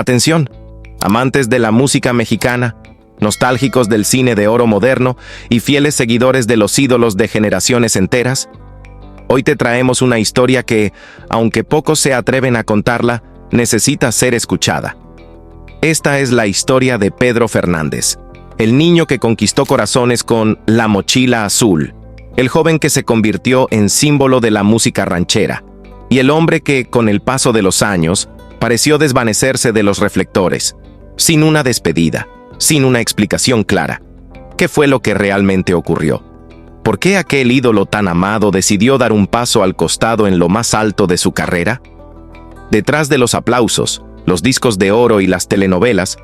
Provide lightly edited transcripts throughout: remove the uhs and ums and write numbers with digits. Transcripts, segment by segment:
Atención, amantes de la música mexicana, nostálgicos del cine de oro moderno y fieles seguidores de los ídolos de generaciones enteras. Hoy te traemos una historia que, aunque pocos se atreven a contarla, necesita ser escuchada. Esta es la historia de Pedro Fernández, el niño que conquistó corazones con La Mochila Azul, el joven que se convirtió en símbolo de la música ranchera, y el hombre que, con el paso de los años, pareció desvanecerse de los reflectores, sin una despedida, sin una explicación clara. ¿Qué fue lo que realmente ocurrió? ¿Por qué aquel ídolo tan amado decidió dar un paso al costado en lo más alto de su carrera? Detrás de los aplausos, los discos de oro y las telenovelas,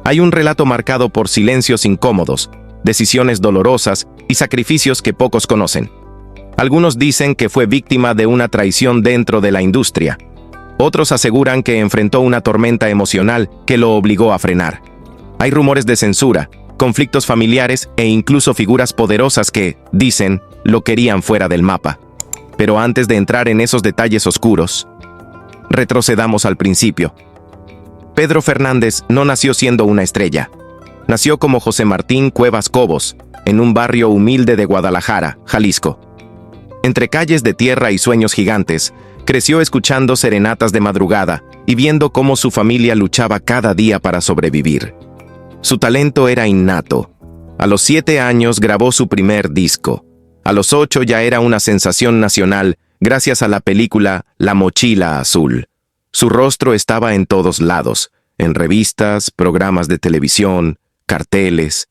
hay un relato marcado por silencios incómodos, decisiones dolorosas y sacrificios que pocos conocen. Algunos dicen que fue víctima de una traición dentro de la industria. Otros aseguran que enfrentó una tormenta emocional que lo obligó a frenar. Hay rumores de censura, conflictos familiares e incluso figuras poderosas que, dicen, lo querían fuera del mapa. Pero antes de entrar en esos detalles oscuros, retrocedamos al principio. Pedro Fernández no nació siendo una estrella. Nació como José Martín Cuevas Cobos, en un barrio humilde de Guadalajara, Jalisco. Entre calles de tierra y sueños gigantes, creció escuchando serenatas de madrugada y viendo cómo su familia luchaba cada día para sobrevivir. Su talento era innato. A los 7 años grabó su primer disco. A los 8 ya era una sensación nacional gracias a la película La Mochila Azul. Su rostro estaba en todos lados, en revistas, programas de televisión, carteles.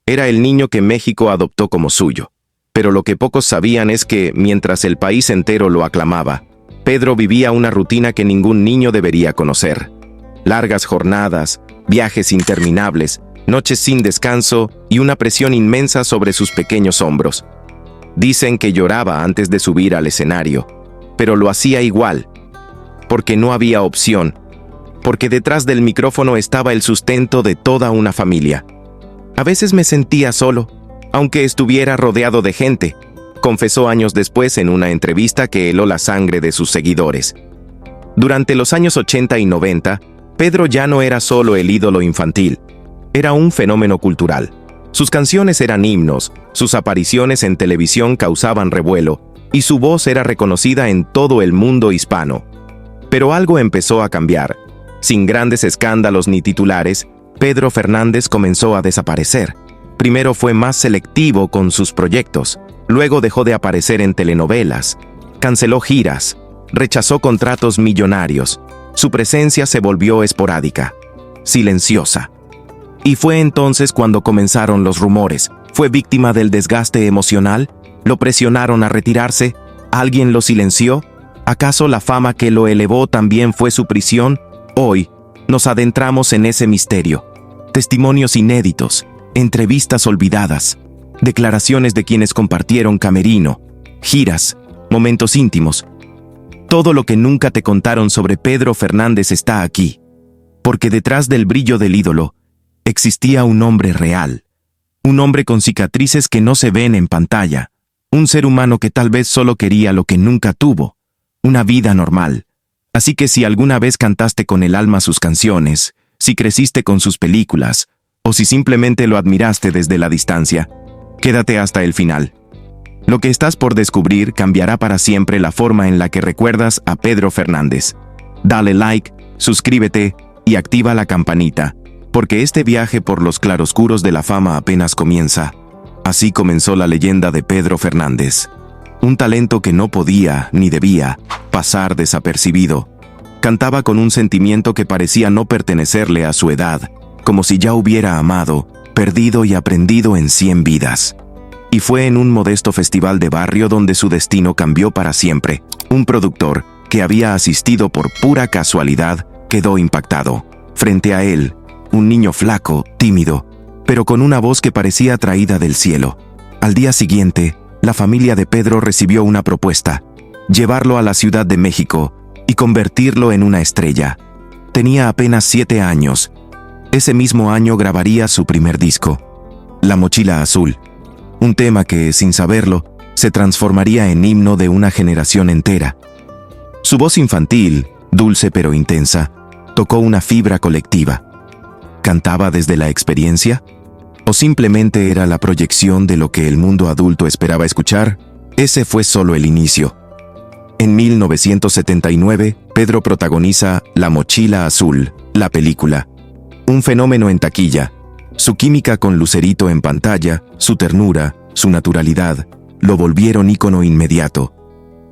Era el niño que México adoptó como suyo. Pero lo que pocos sabían es que, mientras el país entero lo aclamaba, Pedro vivía una rutina que ningún niño debería conocer. Largas jornadas, viajes interminables, noches sin descanso y una presión inmensa sobre sus pequeños hombros. Dicen que lloraba antes de subir al escenario, pero lo hacía igual, porque no había opción, porque detrás del micrófono estaba el sustento de toda una familia. A veces me sentía solo, aunque estuviera rodeado de gente, confesó años después en una entrevista que heló la sangre de sus seguidores. Durante los años 80 y 90, Pedro ya no era solo el ídolo infantil, era un fenómeno cultural. Sus canciones eran himnos, sus apariciones en televisión causaban revuelo, y su voz era reconocida en todo el mundo hispano. Pero algo empezó a cambiar. Sin grandes escándalos ni titulares, Pedro Fernández comenzó a desaparecer. Primero fue más selectivo con sus proyectos, luego dejó de aparecer en telenovelas, canceló giras, rechazó contratos millonarios. Su presencia se volvió esporádica, silenciosa. Y fue entonces cuando comenzaron los rumores. ¿Fue víctima del desgaste emocional? ¿Lo presionaron a retirarse? ¿Alguien lo silenció? ¿Acaso la fama que lo elevó también fue su prisión? Hoy nos adentramos en ese misterio. Testimonios inéditos, entrevistas olvidadas, declaraciones de quienes compartieron camerino, giras, momentos íntimos. Todo lo que nunca te contaron sobre Pedro Fernández está aquí, porque detrás del brillo del ídolo existía un hombre real, un hombre con cicatrices que no se ven en pantalla, un ser humano que tal vez solo quería lo que nunca tuvo, una vida normal. Así que si alguna vez cantaste con el alma sus canciones, si creciste con sus películas, o si simplemente lo admiraste desde la distancia, quédate hasta el final. Lo que estás por descubrir cambiará para siempre la forma en la que recuerdas a Pedro Fernández. Dale like, suscríbete y activa la campanita, porque este viaje por los claroscuros de la fama apenas comienza. Así comenzó la leyenda de Pedro Fernández. Un talento que no podía, ni debía, pasar desapercibido. Cantaba con un sentimiento que parecía no pertenecerle a su edad, como si ya hubiera amado, perdido y aprendido en 100 vidas. Y fue en un modesto festival de barrio donde su destino cambió para siempre. Un productor, que había asistido por pura casualidad, quedó impactado. Frente a él, un niño flaco, tímido, pero con una voz que parecía traída del cielo. Al día siguiente, la familia de Pedro recibió una propuesta: llevarlo a la Ciudad de México y convertirlo en una estrella. Tenía apenas 7 años. Ese mismo año grabaría su primer disco, La Mochila Azul, un tema que, sin saberlo, se transformaría en himno de una generación entera. Su voz infantil, dulce pero intensa, tocó una fibra colectiva. ¿Cantaba desde la experiencia? ¿O simplemente era la proyección de lo que el mundo adulto esperaba escuchar? Ese fue solo el inicio. En 1979, Pedro protagoniza La Mochila Azul, la película. Un fenómeno en taquilla. Su química con Lucerito en pantalla, su ternura, su naturalidad, lo volvieron ícono inmediato.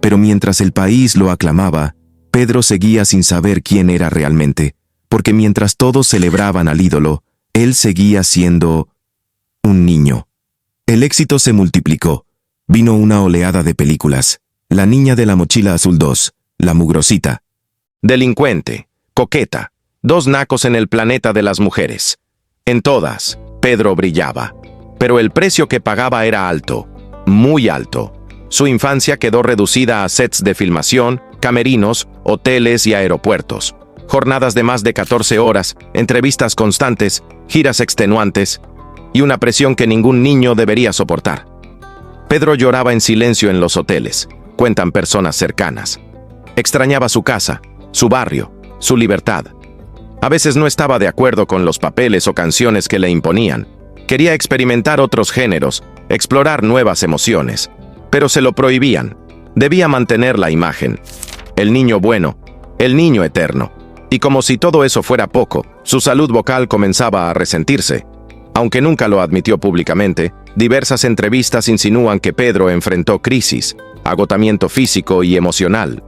Pero mientras el país lo aclamaba, Pedro seguía sin saber quién era realmente, porque mientras todos celebraban al ídolo, él seguía siendo un niño. El éxito se multiplicó. Vino una oleada de películas. La niña de la mochila azul 2, La Mugrosita. Delincuente, coqueta, dos nacos en el planeta de las mujeres. En todas, Pedro brillaba. Pero el precio que pagaba era alto, muy alto. Su infancia quedó reducida a sets de filmación, camerinos, hoteles y aeropuertos. Jornadas de más de 14 horas, entrevistas constantes, giras extenuantes y una presión que ningún niño debería soportar. Pedro lloraba en silencio en los hoteles, cuentan personas cercanas. Extrañaba su casa, su barrio, su libertad. A veces no estaba de acuerdo con los papeles o canciones que le imponían. Quería experimentar otros géneros, explorar nuevas emociones, pero se lo prohibían. Debía mantener la imagen. El niño bueno, el niño eterno. Y como si todo eso fuera poco, su salud vocal comenzaba a resentirse. Aunque nunca lo admitió públicamente, diversas entrevistas insinúan que Pedro enfrentó crisis, agotamiento físico y emocional.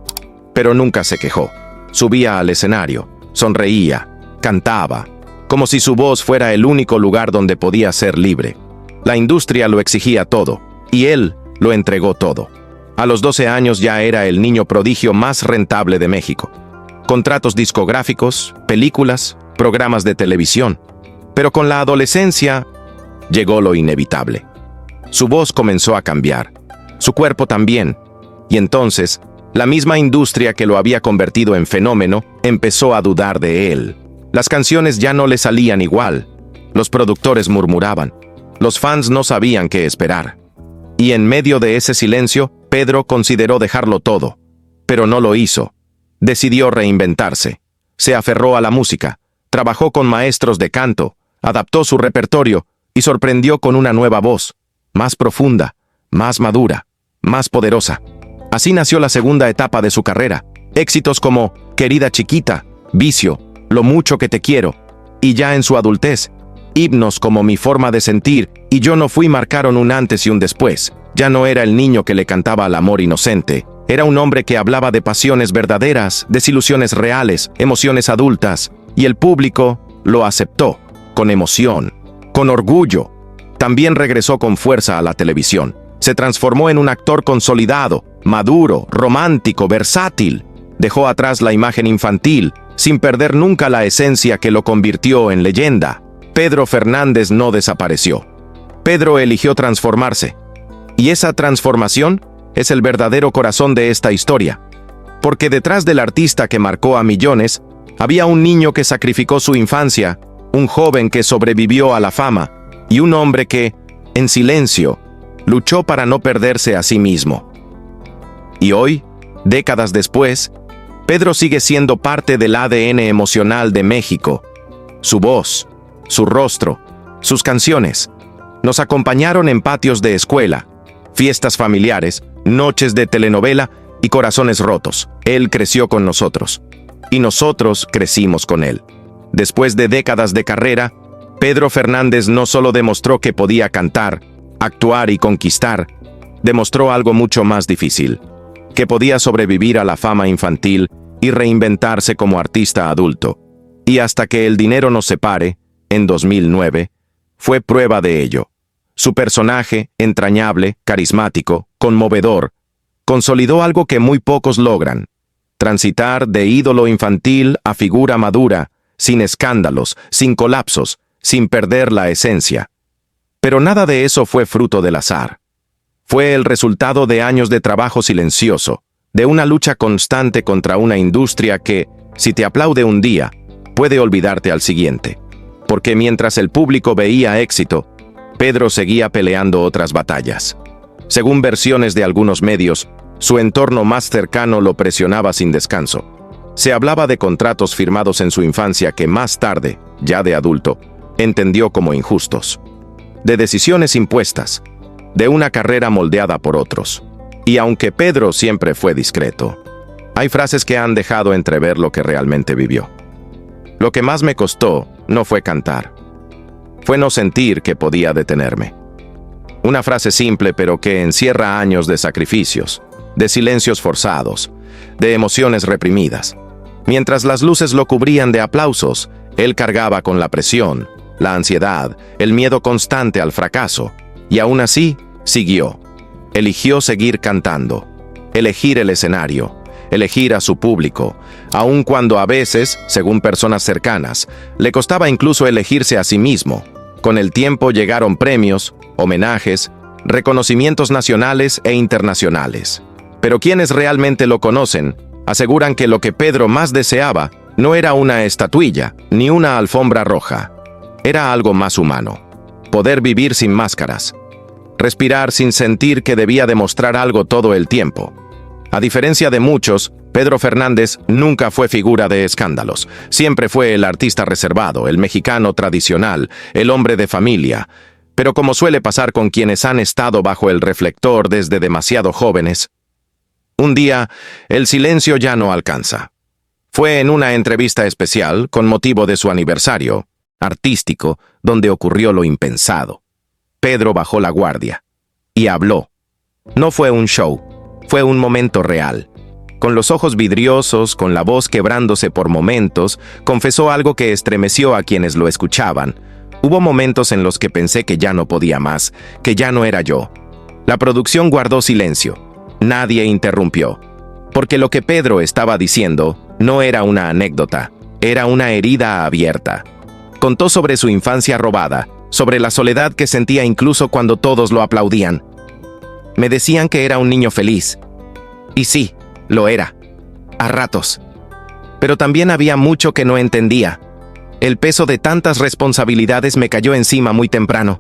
Pero nunca se quejó. Subía al escenario, sonreía, cantaba, como si su voz fuera el único lugar donde podía ser libre. La industria lo exigía todo, y él lo entregó todo. A los 12 años ya era el niño prodigio más rentable de México. Contratos discográficos, películas, programas de televisión. Pero con la adolescencia llegó lo inevitable. Su voz comenzó a cambiar, su cuerpo también, y entonces la misma industria que lo había convertido en fenómeno empezó a dudar de él. Las canciones ya no le salían igual, los productores murmuraban, los fans no sabían qué esperar. Y en medio de ese silencio, Pedro consideró dejarlo todo, pero no lo hizo. Decidió reinventarse, se aferró a la música, trabajó con maestros de canto, adaptó su repertorio y sorprendió con una nueva voz, más profunda, más madura, más poderosa. Así nació la segunda etapa de su carrera. Éxitos como Querida Chiquita, Vicio, Lo Mucho que Te Quiero, y ya en su adultez, himnos como Mi Forma de Sentir y Yo No Fui marcaron un antes y un después. Ya no era el niño que le cantaba al amor inocente, era un hombre que hablaba de pasiones verdaderas, desilusiones reales, emociones adultas, y el público lo aceptó, con emoción, con orgullo. También regresó con fuerza a la televisión. Se transformó en un actor consolidado, maduro, romántico, versátil. Dejó atrás la imagen infantil, sin perder nunca la esencia que lo convirtió en leyenda. Pedro Fernández no desapareció. Pedro eligió transformarse. Y esa transformación es el verdadero corazón de esta historia. Porque detrás del artista que marcó a millones, había un niño que sacrificó su infancia, un joven que sobrevivió a la fama, y un hombre que, en silencio, luchó para no perderse a sí mismo. Y hoy, décadas después, Pedro sigue siendo parte del ADN emocional de México. Su voz, su rostro, sus canciones, nos acompañaron en patios de escuela, fiestas familiares, noches de telenovela y corazones rotos. Él creció con nosotros, y nosotros crecimos con él. Después de décadas de carrera, Pedro Fernández no solo demostró que podía cantar, actuar y conquistar, demostró algo mucho más difícil, que podía sobrevivir a la fama infantil y reinventarse como artista adulto. Y hasta que el dinero nos separe, en 2009, fue prueba de ello. Su personaje, entrañable, carismático, conmovedor, consolidó algo que muy pocos logran: transitar de ídolo infantil a figura madura, sin escándalos, sin colapsos, sin perder la esencia. Pero nada de eso fue fruto del azar. Fue el resultado de años de trabajo silencioso, de una lucha constante contra una industria que, si te aplaude un día, puede olvidarte al siguiente. Porque mientras el público veía éxito, Pedro seguía peleando otras batallas. Según versiones de algunos medios, su entorno más cercano lo presionaba sin descanso. Se hablaba de contratos firmados en su infancia que más tarde, ya de adulto, entendió como injustos. De decisiones impuestas, de una carrera moldeada por otros. Y aunque Pedro siempre fue discreto, hay frases que han dejado entrever lo que realmente vivió. Lo que más me costó no fue cantar, fue no sentir que podía detenerme. Una frase simple pero que encierra años de sacrificios, de silencios forzados, de emociones reprimidas. Mientras las luces lo cubrían de aplausos, él cargaba con la presión, la ansiedad, el miedo constante al fracaso, y aún así, siguió. Eligió seguir cantando, elegir el escenario, elegir a su público, aun cuando a veces, según personas cercanas, le costaba incluso elegirse a sí mismo. Con el tiempo llegaron premios, homenajes, reconocimientos nacionales e internacionales. Pero quienes realmente lo conocen, aseguran que lo que Pedro más deseaba no era una estatuilla ni una alfombra roja. Era algo más humano. Poder vivir sin máscaras. Respirar sin sentir que debía demostrar algo todo el tiempo. A diferencia de muchos, Pedro Fernández nunca fue figura de escándalos. Siempre fue el artista reservado, el mexicano tradicional, el hombre de familia. Pero como suele pasar con quienes han estado bajo el reflector desde demasiado jóvenes, un día el silencio ya no alcanza. Fue en una entrevista especial, con motivo de su aniversario artístico, donde ocurrió lo impensado. Pedro bajó la guardia y habló. No fue un show. Fue un momento real. Con los ojos vidriosos, con la voz quebrándose por momentos, confesó algo que estremeció a quienes lo escuchaban. Hubo momentos en los que pensé que ya no podía más, que ya no era yo. La producción guardó silencio. Nadie interrumpió. Porque lo que Pedro estaba diciendo no era una anécdota, era una herida abierta. Contó sobre su infancia robada, sobre la soledad que sentía incluso cuando todos lo aplaudían. Me decían que era un niño feliz. Y sí, lo era. A ratos. Pero también había mucho que no entendía. El peso de tantas responsabilidades me cayó encima muy temprano.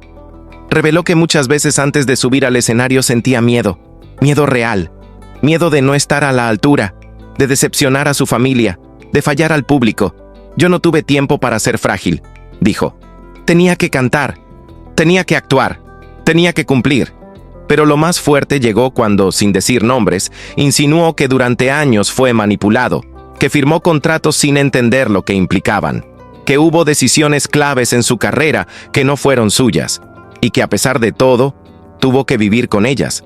Reveló que muchas veces antes de subir al escenario sentía miedo. Miedo real. Miedo de no estar a la altura, de decepcionar a su familia, de fallar al público. Yo no tuve tiempo para ser frágil, dijo. Tenía que cantar, tenía que actuar, tenía que cumplir. Pero lo más fuerte llegó cuando, sin decir nombres, insinuó que durante años fue manipulado, que firmó contratos sin entender lo que implicaban, que hubo decisiones claves en su carrera que no fueron suyas, y que a pesar de todo, tuvo que vivir con ellas.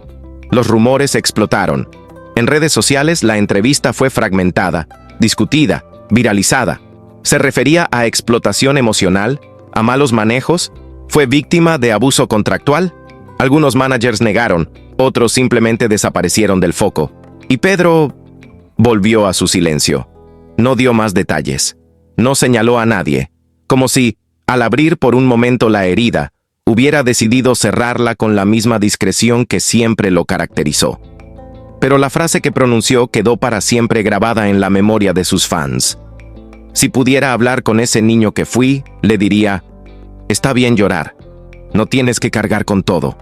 Los rumores explotaron. En redes sociales la entrevista fue fragmentada, discutida, viralizada. ¿Se refería a explotación emocional? ¿A malos manejos? ¿Fue víctima de abuso contractual? Algunos managers negaron, otros simplemente desaparecieron del foco. Y Pedro volvió a su silencio. No dio más detalles. No señaló a nadie. Como si, al abrir por un momento la herida, hubiera decidido cerrarla con la misma discreción que siempre lo caracterizó. Pero la frase que pronunció quedó para siempre grabada en la memoria de sus fans. Si pudiera hablar con ese niño que fui, le diría: está bien llorar, no tienes que cargar con todo.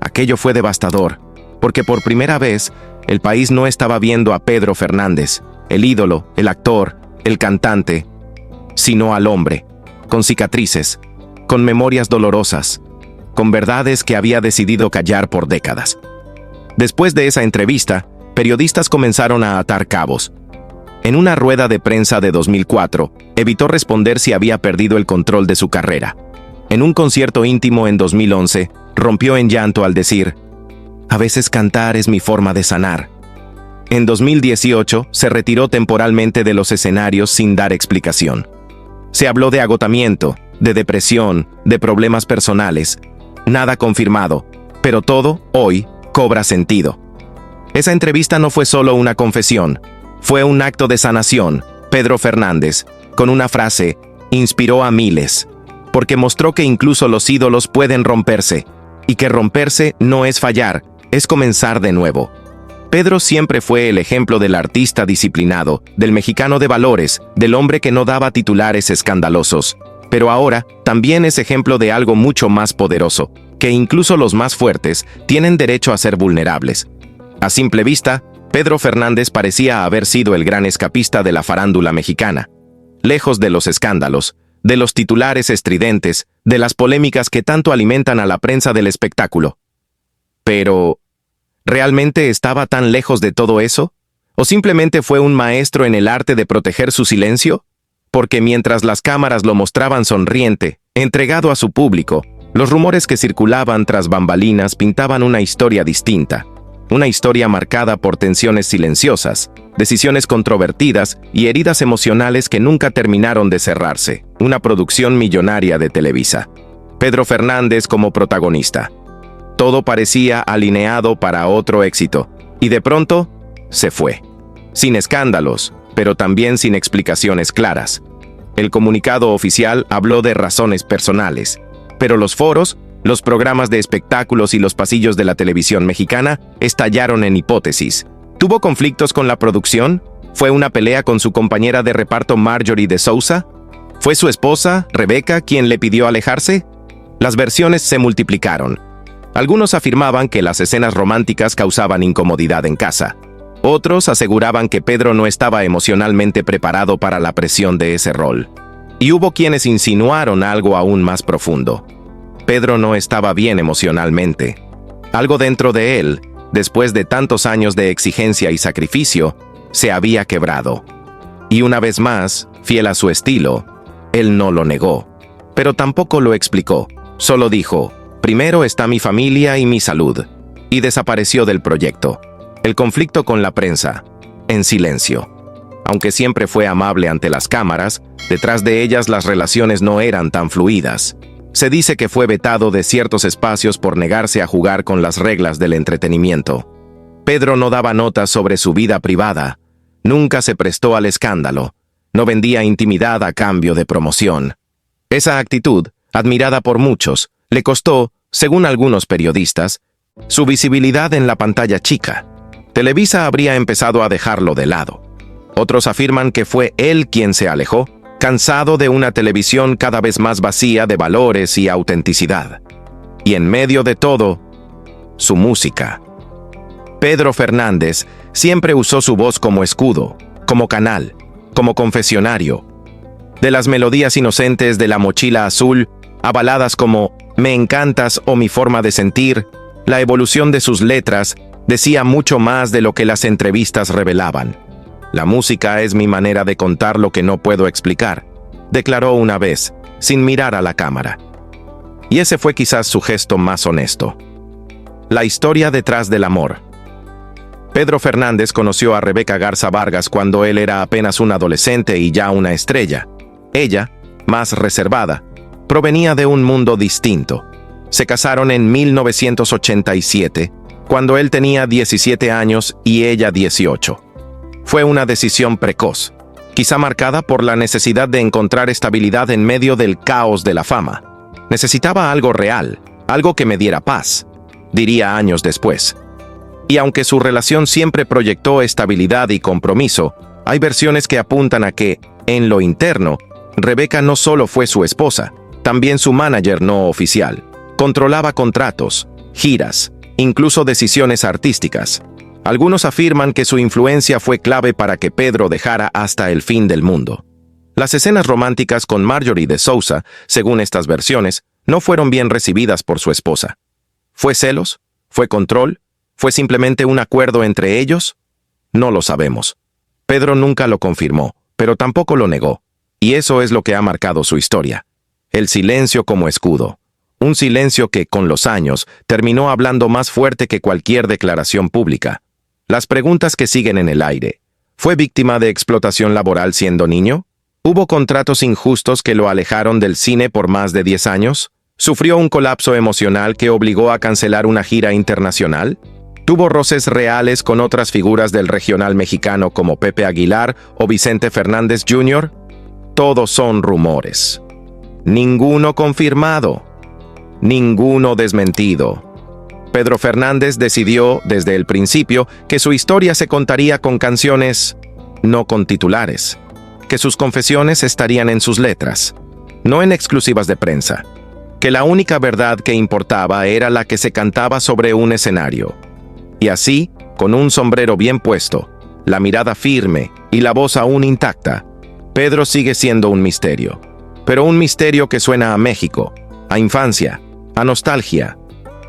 Aquello fue devastador, porque por primera vez el país no estaba viendo a Pedro Fernández, el ídolo, el actor, el cantante, sino al hombre, con cicatrices, con memorias dolorosas, con verdades que había decidido callar por décadas. Después de esa entrevista, periodistas comenzaron a atar cabos. En una rueda de prensa de 2004, evitó responder si había perdido el control de su carrera. En un concierto íntimo en 2011, rompió en llanto al decir: a veces cantar es mi forma de sanar. En 2018, se retiró temporalmente de los escenarios sin dar explicación. Se habló de agotamiento, de depresión, de problemas personales. Nada confirmado, pero todo, hoy, cobra sentido. Esa entrevista no fue solo una confesión, fue un acto de sanación. Pedro Fernández, con una frase, inspiró a miles, porque mostró que incluso los ídolos pueden romperse, y que romperse no es fallar, es comenzar de nuevo. Pedro siempre fue el ejemplo del artista disciplinado, del mexicano de valores, del hombre que no daba titulares escandalosos, pero ahora también es ejemplo de algo mucho más poderoso, que incluso los más fuertes tienen derecho a ser vulnerables. A simple vista, Pedro Fernández parecía haber sido el gran escapista de la farándula mexicana. Lejos de los escándalos, de los titulares estridentes, de las polémicas que tanto alimentan a la prensa del espectáculo. Pero, ¿realmente estaba tan lejos de todo eso? ¿O simplemente fue un maestro en el arte de proteger su silencio? Porque mientras las cámaras lo mostraban sonriente, entregado a su público, los rumores que circulaban tras bambalinas pintaban una historia distinta. Una historia marcada por tensiones silenciosas, decisiones controvertidas y heridas emocionales que nunca terminaron de cerrarse. Una producción millonaria de Televisa. Pedro Fernández como protagonista. Todo parecía alineado para otro éxito, y de pronto, se fue. Sin escándalos, pero también sin explicaciones claras. El comunicado oficial habló de razones personales, pero los foros, los programas de espectáculos y los pasillos de la televisión mexicana estallaron en hipótesis. ¿Tuvo conflictos con la producción? ¿Fue una pelea con su compañera de reparto Marjorie de Sousa? ¿Fue su esposa, Rebeca, quien le pidió alejarse? Las versiones se multiplicaron. Algunos afirmaban que las escenas románticas causaban incomodidad en casa. Otros aseguraban que Pedro no estaba emocionalmente preparado para la presión de ese rol. Y hubo quienes insinuaron algo aún más profundo. Pedro no estaba bien emocionalmente. Algo dentro de él, después de tantos años de exigencia y sacrificio, se había quebrado. Y una vez más, fiel a su estilo, él no lo negó. Pero tampoco lo explicó. Solo dijo, primero está mi familia y mi salud. Y desapareció del proyecto. El conflicto con la prensa, en silencio. Aunque siempre fue amable ante las cámaras, detrás de ellas las relaciones no eran tan fluidas. Se dice que fue vetado de ciertos espacios por negarse a jugar con las reglas del entretenimiento. Pedro no daba notas sobre su vida privada, nunca se prestó al escándalo, no vendía intimidad a cambio de promoción. Esa actitud, admirada por muchos, le costó, según algunos periodistas, su visibilidad en la pantalla chica. Televisa habría empezado a dejarlo de lado. Otros afirman que fue él quien se alejó, cansado de una televisión cada vez más vacía de valores y autenticidad. Y en medio de todo, su música. Pedro Fernández siempre usó su voz como escudo, como canal, como confesionario. De las melodías inocentes de La Mochila Azul a baladas como Me encantas o Mi forma de sentir, la evolución de sus letras decía mucho más de lo que las entrevistas revelaban. La música es mi manera de contar lo que no puedo explicar, declaró una vez, sin mirar a la cámara. Y ese fue quizás su gesto más honesto. La historia detrás del amor. Pedro Fernández conoció a Rebeca Garza Vargas cuando él era apenas un adolescente y ya una estrella. Ella, más reservada, provenía de un mundo distinto. Se casaron en 1987, cuando él tenía 17 años y ella 18. Fue una decisión precoz, quizá marcada por la necesidad de encontrar estabilidad en medio del caos de la fama. Necesitaba algo real, algo que me diera paz, diría años después. Y aunque su relación siempre proyectó estabilidad y compromiso, hay versiones que apuntan a que, en lo interno, Rebeca no solo fue su esposa, también su manager no oficial. Controlaba contratos, giras, incluso decisiones artísticas. Algunos afirman que su influencia fue clave para que Pedro dejara hasta el fin del mundo. Las escenas románticas con Marjorie de Sousa, según estas versiones, no fueron bien recibidas por su esposa. ¿Fue celos? ¿Fue control? ¿Fue simplemente un acuerdo entre ellos? No lo sabemos. Pedro nunca lo confirmó, pero tampoco lo negó. Y eso es lo que ha marcado su historia. El silencio como escudo. Un silencio que, con los años, terminó hablando más fuerte que cualquier declaración pública. Las preguntas que siguen en el aire. ¿Fue víctima de explotación laboral siendo niño? ¿Hubo contratos injustos que lo alejaron del cine por más de 10 años? ¿Sufrió un colapso emocional que obligó a cancelar una gira internacional? ¿Tuvo roces reales con otras figuras del regional mexicano como Pepe Aguilar o Vicente Fernández Jr.? Todos son rumores. Ninguno confirmado. Ninguno desmentido. Pedro Fernández decidió, desde el principio, que su historia se contaría con canciones, no con titulares, que sus confesiones estarían en sus letras, no en exclusivas de prensa, que la única verdad que importaba era la que se cantaba sobre un escenario. Y así, con un sombrero bien puesto, la mirada firme y la voz aún intacta, Pedro sigue siendo un misterio. Pero un misterio que suena a México, a infancia, a nostalgia,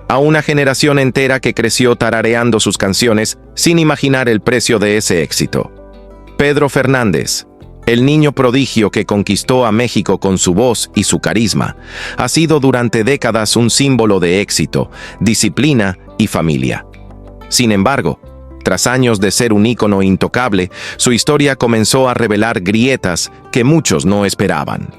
a una generación entera que creció tarareando sus canciones sin imaginar el precio de ese éxito. Pedro Fernández, el niño prodigio que conquistó a México con su voz y su carisma, ha sido durante décadas un símbolo de éxito, disciplina y familia. Sin embargo, tras años de ser un ícono intocable, su historia comenzó a revelar grietas que muchos no esperaban.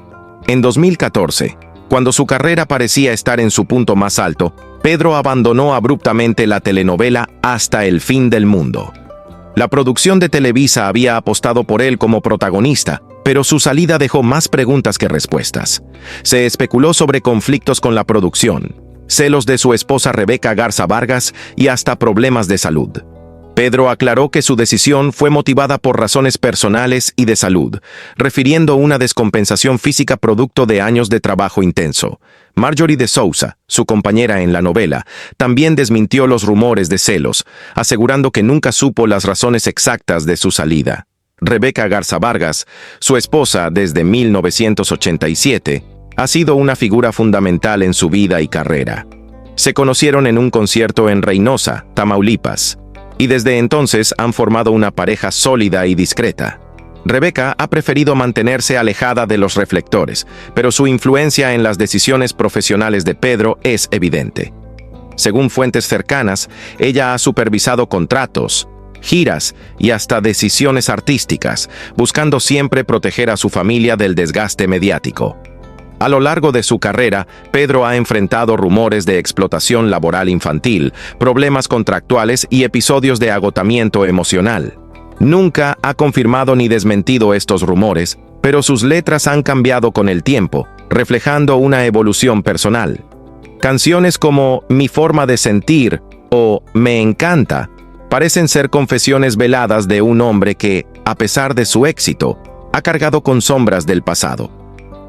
En 2014, cuando su carrera parecía estar en su punto más alto, Pedro abandonó abruptamente la telenovela Hasta el fin del mundo. La producción de Televisa había apostado por él como protagonista, pero su salida dejó más preguntas que respuestas. Se especuló sobre conflictos con la producción, celos de su esposa Rebeca Garza Vargas y hasta problemas de salud. Pedro aclaró que su decisión fue motivada por razones personales y de salud, refiriendo una descompensación física producto de años de trabajo intenso. Marjorie de Sousa, su compañera en la novela, también desmintió los rumores de celos, asegurando que nunca supo las razones exactas de su salida. Rebeca Garza Vargas, su esposa desde 1987, ha sido una figura fundamental en su vida y carrera. Se conocieron en un concierto en Reynosa, Tamaulipas, y desde entonces han formado una pareja sólida y discreta. Rebeca ha preferido mantenerse alejada de los reflectores, pero su influencia en las decisiones profesionales de Pedro es evidente. Según fuentes cercanas, ella ha supervisado contratos, giras y hasta decisiones artísticas, buscando siempre proteger a su familia del desgaste mediático. A lo largo de su carrera, Pedro ha enfrentado rumores de explotación laboral infantil, problemas contractuales y episodios de agotamiento emocional. Nunca ha confirmado ni desmentido estos rumores, pero sus letras han cambiado con el tiempo, reflejando una evolución personal. Canciones como Mi forma de sentir o Me encanta parecen ser confesiones veladas de un hombre que, a pesar de su éxito, ha cargado con sombras del pasado.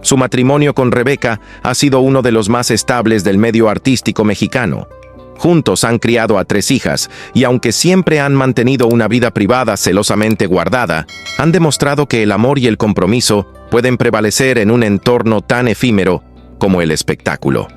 Su matrimonio con Rebeca ha sido uno de los más estables del medio artístico mexicano. Juntos han criado a 3 hijas y aunque siempre han mantenido una vida privada celosamente guardada, han demostrado que el amor y el compromiso pueden prevalecer en un entorno tan efímero como el espectáculo.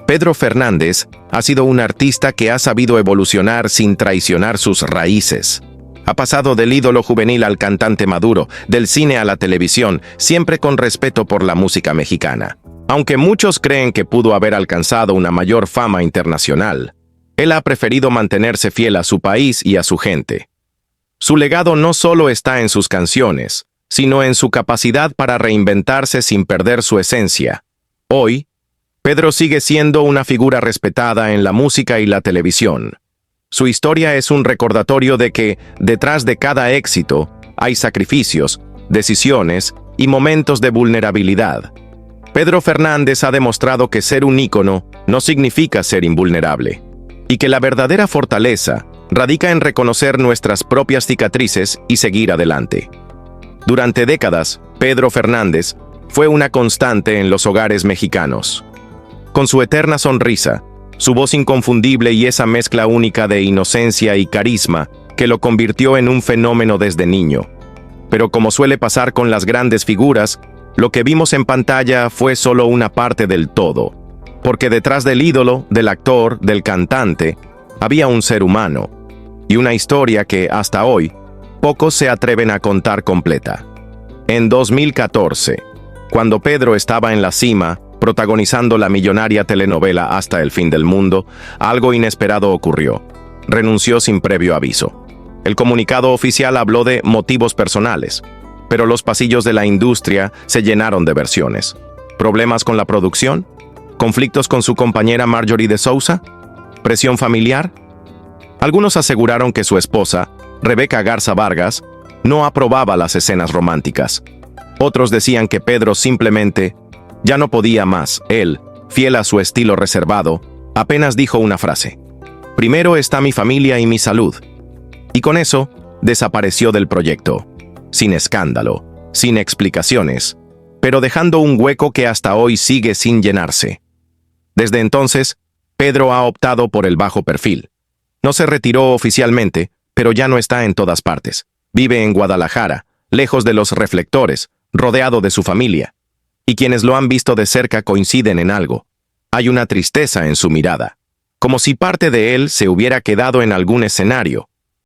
Pedro Fernández ha sido un artista que ha sabido evolucionar sin traicionar sus raíces. Ha pasado del ídolo juvenil al cantante maduro, del cine a la televisión, siempre con respeto por la música mexicana. Aunque muchos creen que pudo haber alcanzado una mayor fama internacional, él ha preferido mantenerse fiel a su país y a su gente. Su legado no solo está en sus canciones, sino en su capacidad para reinventarse sin perder su esencia. Hoy, Pedro sigue siendo una figura respetada en la música y la televisión. Su historia es un recordatorio de que, detrás de cada éxito, hay sacrificios, decisiones y momentos de vulnerabilidad. Pedro Fernández ha demostrado que ser un ícono no significa ser invulnerable, y que la verdadera fortaleza radica en reconocer nuestras propias cicatrices y seguir adelante. Durante décadas, Pedro Fernández fue una constante en los hogares mexicanos. Con su eterna sonrisa, su voz inconfundible y esa mezcla única de inocencia y carisma que lo convirtió en un fenómeno desde niño. Pero como suele pasar con las grandes figuras, lo que vimos en pantalla fue solo una parte del todo, porque detrás del ídolo, del actor, del cantante, había un ser humano, y una historia que, hasta hoy, pocos se atreven a contar completa. En 2014, cuando Pedro estaba en la cima, protagonizando la millonaria telenovela Hasta el fin del mundo, algo inesperado ocurrió. Renunció sin previo aviso. El comunicado oficial habló de motivos personales, pero los pasillos de la industria se llenaron de versiones. ¿Problemas con la producción? ¿Conflictos con su compañera Marjorie de Sousa? ¿Presión familiar? Algunos aseguraron que su esposa, Rebeca Garza Vargas, no aprobaba las escenas románticas. Otros decían que Pedro simplemente ya no podía más. Él, fiel a su estilo reservado, apenas dijo una frase: "Primero está mi familia y mi salud". Y con eso, desapareció del proyecto. Sin escándalo, sin explicaciones, pero dejando un hueco que hasta hoy sigue sin llenarse. Desde entonces, Pedro ha optado por el bajo perfil. No se retiró oficialmente, pero ya no está en todas partes. Vive en Guadalajara, lejos de los reflectores, rodeado de su familia. Y quienes lo han visto de cerca coinciden en algo. Hay una tristeza en su mirada, como si parte de él se hubiera quedado en algún escenario,